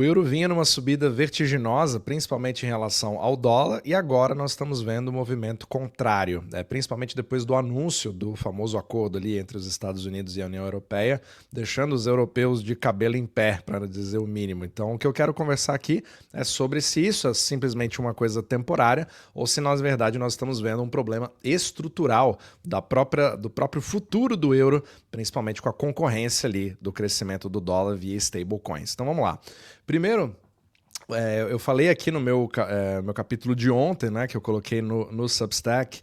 O euro vinha numa subida vertiginosa, principalmente em relação ao dólar, e agora nós estamos vendo um movimento contrário, principalmente depois do anúncio do famoso acordo ali entre os Estados Unidos e a União Europeia, deixando os europeus de cabelo em pé, para dizer o mínimo. Então, o que eu quero conversar aqui é sobre se isso é simplesmente uma coisa temporária ou se, na verdade, nós estamos vendo um problema estrutural do próprio futuro do euro, principalmente com a concorrência ali do crescimento do dólar via stablecoins. Então, vamos lá. Primeiro, eu falei aqui no meu capítulo de ontem, né, que eu coloquei no Substack,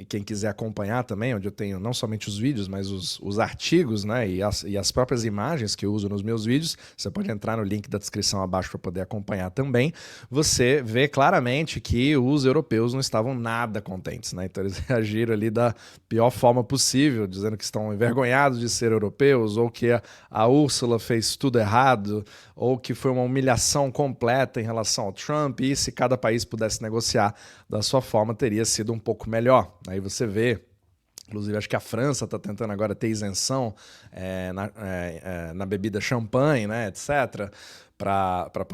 quem quiser acompanhar também, onde eu tenho não somente os vídeos, mas os artigos, né, e as próprias imagens que eu uso nos meus vídeos, você pode entrar no link da descrição abaixo para poder acompanhar também. Você vê claramente que os europeus não estavam nada contentes, né? Então eles reagiram ali da pior forma possível, dizendo que estão envergonhados de ser europeus, ou que a Ursula fez tudo errado, ou que foi uma humilhação completa em relação ao Trump, e se cada país pudesse negociar da sua forma, teria sido um pouco melhor. Aí você vê, inclusive acho que a França está tentando agora ter isenção na bebida champanhe, né, etc., para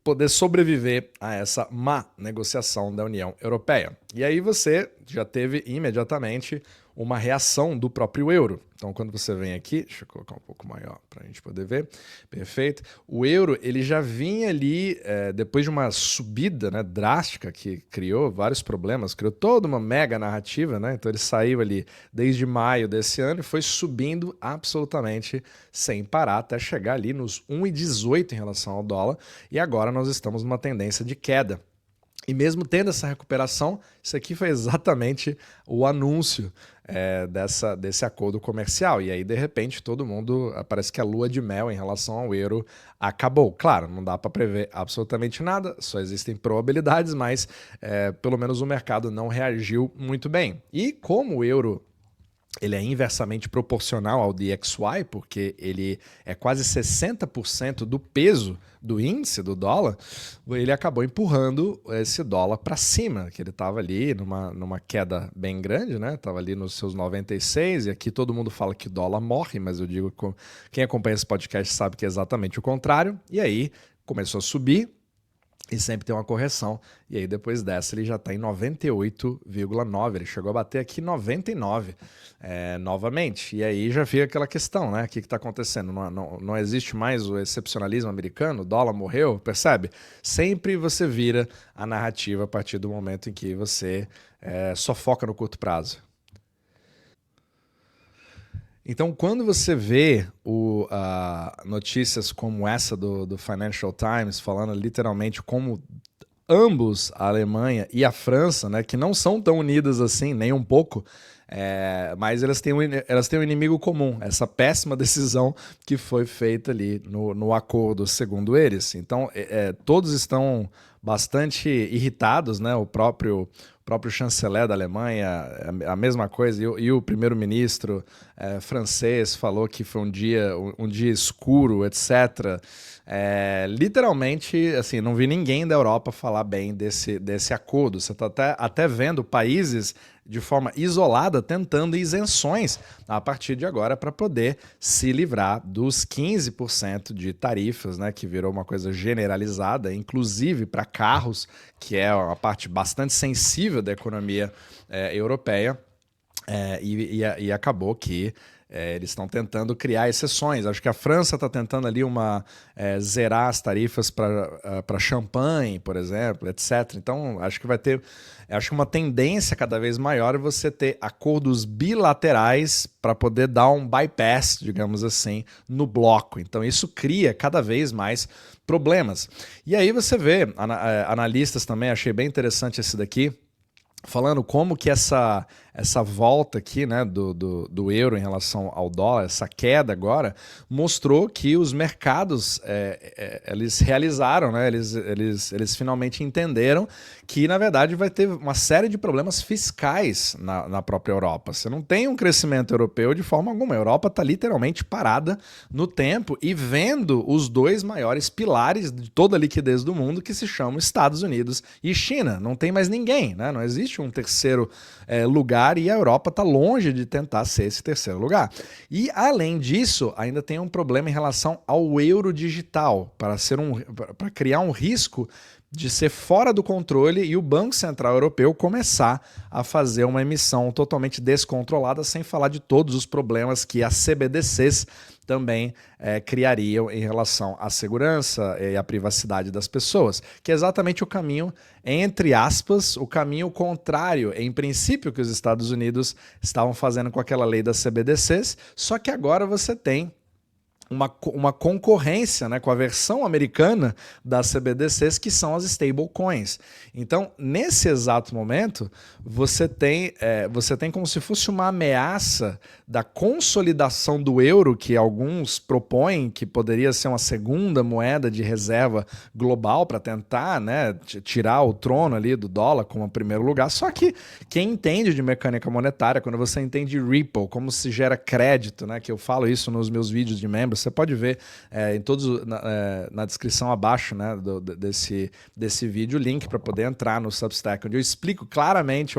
poder sobreviver a essa má negociação da União Europeia. E aí você já teve imediatamente uma reação do próprio euro. Então, quando você vem aqui, deixa eu colocar um pouco maior para a gente poder ver, perfeito. O euro, ele já vinha ali, depois de uma subida, né, drástica, que criou vários problemas, criou toda uma mega narrativa, né? Então ele saiu ali desde maio desse ano e foi subindo absolutamente sem parar, até chegar ali nos 1,18 em relação ao dólar, e agora nós estamos numa tendência de queda. E mesmo tendo essa recuperação, isso aqui foi exatamente o anúncio desse acordo comercial. E aí, de repente, todo mundo, parece que a lua de mel em relação ao euro acabou. Claro, não dá para prever absolutamente nada, só existem probabilidades, mas pelo menos o mercado não reagiu muito bem. E como o euro ele é inversamente proporcional ao DXY, porque ele é quase 60% do peso do índice do dólar, ele acabou empurrando esse dólar para cima, que ele estava ali numa queda bem grande, né? Estava ali nos seus 96, e aqui todo mundo fala que o dólar morre, mas eu digo que quem acompanha esse podcast sabe que é exatamente o contrário, e aí começou a subir, e sempre tem uma correção, e aí depois dessa ele já está em 98,9, ele chegou a bater aqui 99 novamente, e aí já fica aquela questão, né? O que está acontecendo? Não existe mais o excepcionalismo americano, o dólar morreu, percebe? Sempre você vira a narrativa a partir do momento em que você só foca no curto prazo. Então, quando você vê notícias como essa do Financial Times, falando literalmente como ambos, a Alemanha e a França, né, que não são tão unidas assim, nem um pouco, mas elas têm um inimigo comum, essa péssima decisão que foi feita ali no acordo, segundo eles. Então, todos estão bastante irritados, né? O próprio chanceler da Alemanha, a mesma coisa, e o primeiro-ministro francês falou que foi um dia escuro, etc. Literalmente, assim, não vi ninguém da Europa falar bem desse acordo. Você está até vendo países de forma isolada tentando isenções a partir de agora para poder se livrar dos 15% de tarifas, né, que virou uma coisa generalizada, inclusive para carros, que é uma parte bastante sensível da economia europeia, e acabou que eles estão tentando criar exceções. Acho que a França está tentando ali zerar as tarifas para champanhe, por exemplo, etc. Então, acho que vai ter uma tendência cada vez maior é você ter acordos bilaterais para poder dar um bypass, digamos assim, no bloco. Então, isso cria cada vez mais problemas. E aí você vê, analistas também, achei bem interessante esse daqui, falando como que essa volta aqui, né, do euro em relação ao dólar, essa queda agora, mostrou que os mercados eles realizaram, né, eles finalmente entenderam que, na verdade, vai ter uma série de problemas fiscais na própria Europa. Você não tem um crescimento europeu de forma alguma. A Europa está literalmente parada no tempo e vendo os dois maiores pilares de toda a liquidez do mundo, que se chamam Estados Unidos e China. Não tem mais ninguém, né? Não existe existe um terceiro lugar e a Europa está longe de tentar ser esse terceiro lugar. E, além disso, ainda tem um problema em relação ao euro digital, para criar um risco de ser fora do controle e o Banco Central Europeu começar a fazer uma emissão totalmente descontrolada, sem falar de todos os problemas que as CBDCs também criariam em relação à segurança e à privacidade das pessoas, que é exatamente o caminho, entre aspas, o caminho contrário, em princípio, que os Estados Unidos estavam fazendo com aquela lei das CBDCs, só que agora você tem uma concorrência, né, com a versão americana das CBDCs, que são as stablecoins. Então, nesse exato momento, você tem como se fosse uma ameaça da consolidação do euro, que alguns propõem que poderia ser uma segunda moeda de reserva global para tentar, né, tirar o trono ali do dólar como primeiro lugar. Só que quem entende de mecânica monetária, quando você entende Ripple, como se gera crédito, né, que eu falo isso nos meus vídeos de membros, você pode ver na descrição abaixo, né, desse vídeo, o link para poder entrar no Substack, onde eu explico claramente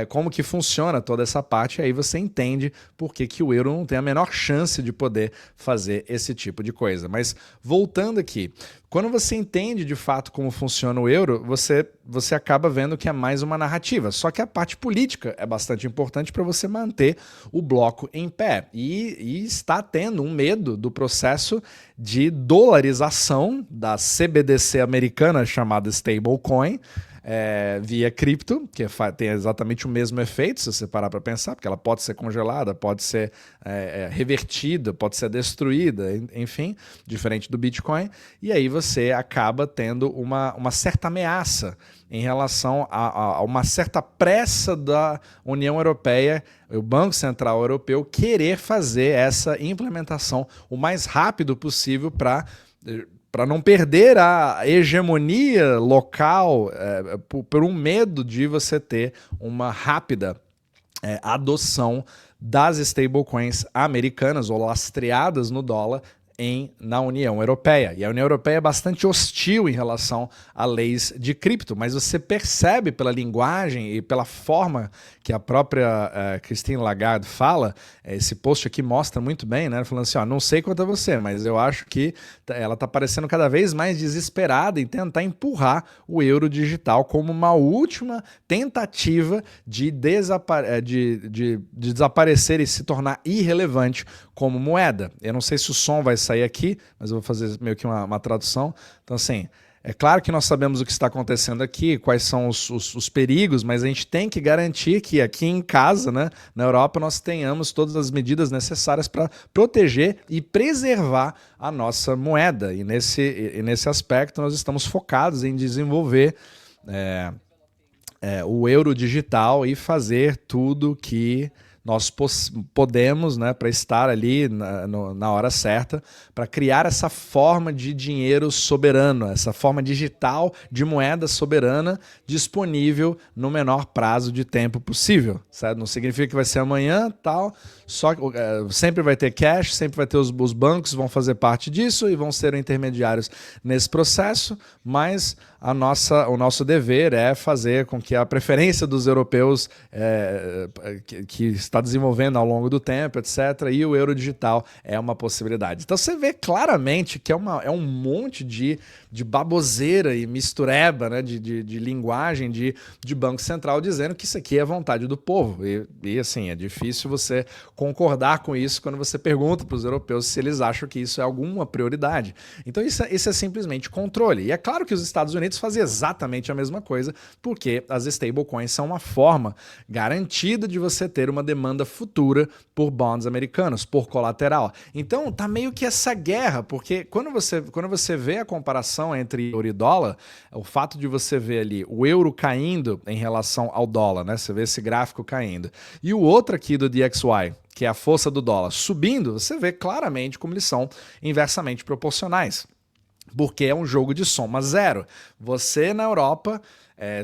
como que funciona toda essa parte, e aí você entende por que o euro não tem a menor chance de poder fazer esse tipo de coisa. Mas voltando aqui, quando você entende de fato como funciona o euro, você acaba vendo que é mais uma narrativa. Só que a parte política é bastante importante para você manter o bloco em pé. E está tendo um medo do processo de dolarização da CBDC americana, chamada stablecoin, via cripto, que tem exatamente o mesmo efeito, se você parar para pensar, porque ela pode ser congelada, pode ser revertida, pode ser destruída, enfim, diferente do Bitcoin, e aí você acaba tendo uma certa ameaça em relação a uma certa pressa da União Europeia, o Banco Central Europeu, querer fazer essa implementação o mais rápido possível para não perder a hegemonia local, por um medo de você ter uma rápida adoção das stablecoins americanas ou lastreadas no dólar na União Europeia. E a União Europeia é bastante hostil em relação a leis de cripto, mas você percebe pela linguagem e pela forma que a própria Christine Lagarde fala, esse post aqui mostra muito bem, né? Falando assim, ó, não sei quanto a você, mas eu acho que ela está parecendo cada vez mais desesperada em tentar empurrar o euro digital como uma última tentativa de desaparecer e se tornar irrelevante como moeda. Eu não sei se o som vai sair aqui, mas eu vou fazer meio que uma tradução. Então, assim, é claro que nós sabemos o que está acontecendo aqui, quais são os perigos, mas a gente tem que garantir que aqui em casa, né, na Europa, nós tenhamos todas as medidas necessárias para proteger e preservar a nossa moeda. E nesse aspecto nós estamos focados em desenvolver o euro digital e fazer tudo que nós podemos, né, para estar ali na hora certa, para criar essa forma de dinheiro soberano, essa forma digital de moeda soberana disponível no menor prazo de tempo possível, certo? Não significa que vai ser amanhã, tal, só que sempre vai ter cash, sempre vai ter os bancos vão fazer parte disso e vão ser intermediários nesse processo, mas o nosso dever é fazer com que a preferência dos europeus que está desenvolvendo ao longo do tempo, etc., e o euro digital é uma possibilidade. Então você vê claramente que é um monte de baboseira e mistureba, né, de linguagem de Banco Central dizendo que isso aqui é vontade do povo. E assim, é difícil você concordar com isso quando você pergunta para os europeus se eles acham que isso é alguma prioridade. Então isso é simplesmente controle. E é claro que os Estados Unidos fazem exatamente a mesma coisa, porque as stablecoins são uma forma garantida de você ter uma demanda futura por bonds americanos, por colateral. Então tá meio que essa guerra, porque quando você vê a comparação entre euro e dólar, o fato de você ver ali o euro caindo em relação ao dólar, né? Você vê esse gráfico caindo. E o outro aqui do DXY, que é a força do dólar, subindo, você vê claramente como eles são inversamente proporcionais. Porque é um jogo de soma zero. Você na Europa,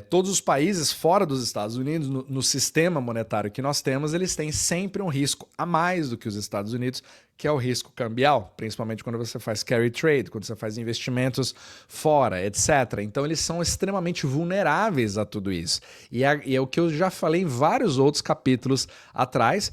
todos os países fora dos Estados Unidos, no sistema monetário que nós temos, eles têm sempre um risco a mais do que os Estados Unidos que é o risco cambial, principalmente quando você faz carry trade, quando você faz investimentos fora, etc. Então eles são extremamente vulneráveis a tudo isso. E é o que eu já falei em vários outros capítulos atrás,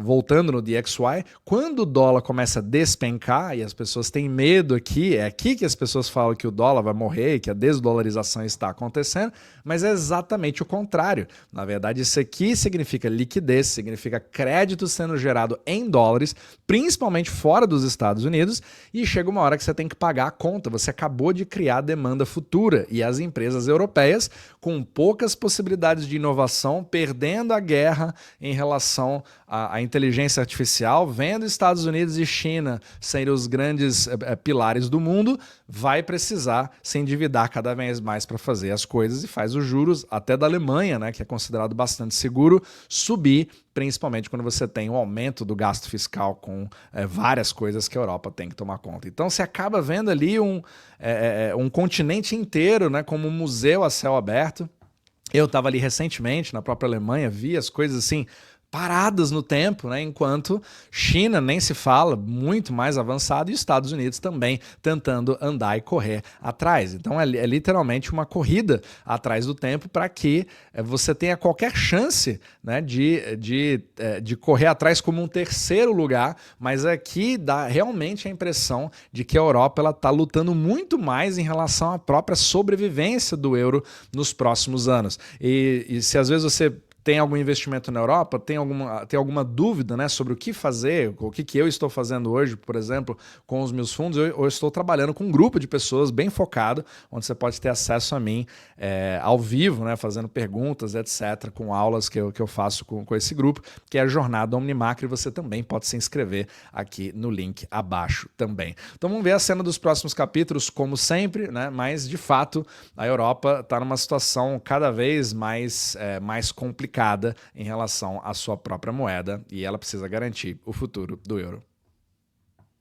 voltando no DXY, quando o dólar começa a despencar e as pessoas têm medo aqui, é aqui que as pessoas falam que o dólar vai morrer, que a desdolarização está acontecendo, mas é exatamente o contrário. Na verdade, isso aqui significa liquidez, significa crédito sendo gerado em dólares, principalmente fora dos Estados Unidos, e chega uma hora que você tem que pagar a conta. Você acabou de criar demanda futura e as empresas europeias, com poucas possibilidades de inovação, perdendo a guerra em relação à inteligência artificial, vendo Estados Unidos e China serem os grandes pilares do mundo, vai precisar se endividar cada vez mais para fazer as coisas e faz os juros até da Alemanha, né, que é considerado bastante seguro, subir, principalmente quando você tem um aumento do gasto fiscal com várias coisas que a Europa tem que tomar conta. Então você acaba vendo ali um continente inteiro, né, como um museu a céu aberto. Eu estava ali recentemente, na própria Alemanha, vi as coisas assim paradas no tempo, né? Enquanto China nem se fala, muito mais avançado, e Estados Unidos também tentando andar e correr atrás. Então é literalmente uma corrida atrás do tempo para que você tenha qualquer chance, né, de correr atrás como um terceiro lugar, mas aqui dá realmente a impressão de que a Europa está lutando muito mais em relação à própria sobrevivência do euro nos próximos anos. E se às vezes você tem algum investimento na Europa, tem alguma dúvida, né, sobre o que fazer, o que eu estou fazendo hoje, por exemplo, com os meus fundos, eu estou trabalhando com um grupo de pessoas bem focado, onde você pode ter acesso a mim ao vivo, né, fazendo perguntas, etc., com aulas que eu faço com esse grupo, que é a Jornada Omnimacro, e você também pode se inscrever aqui no link abaixo também. Então vamos ver a cena dos próximos capítulos, como sempre, né, mas de fato a Europa está numa situação cada vez mais complicada em relação à sua própria moeda e ela precisa garantir o futuro do euro.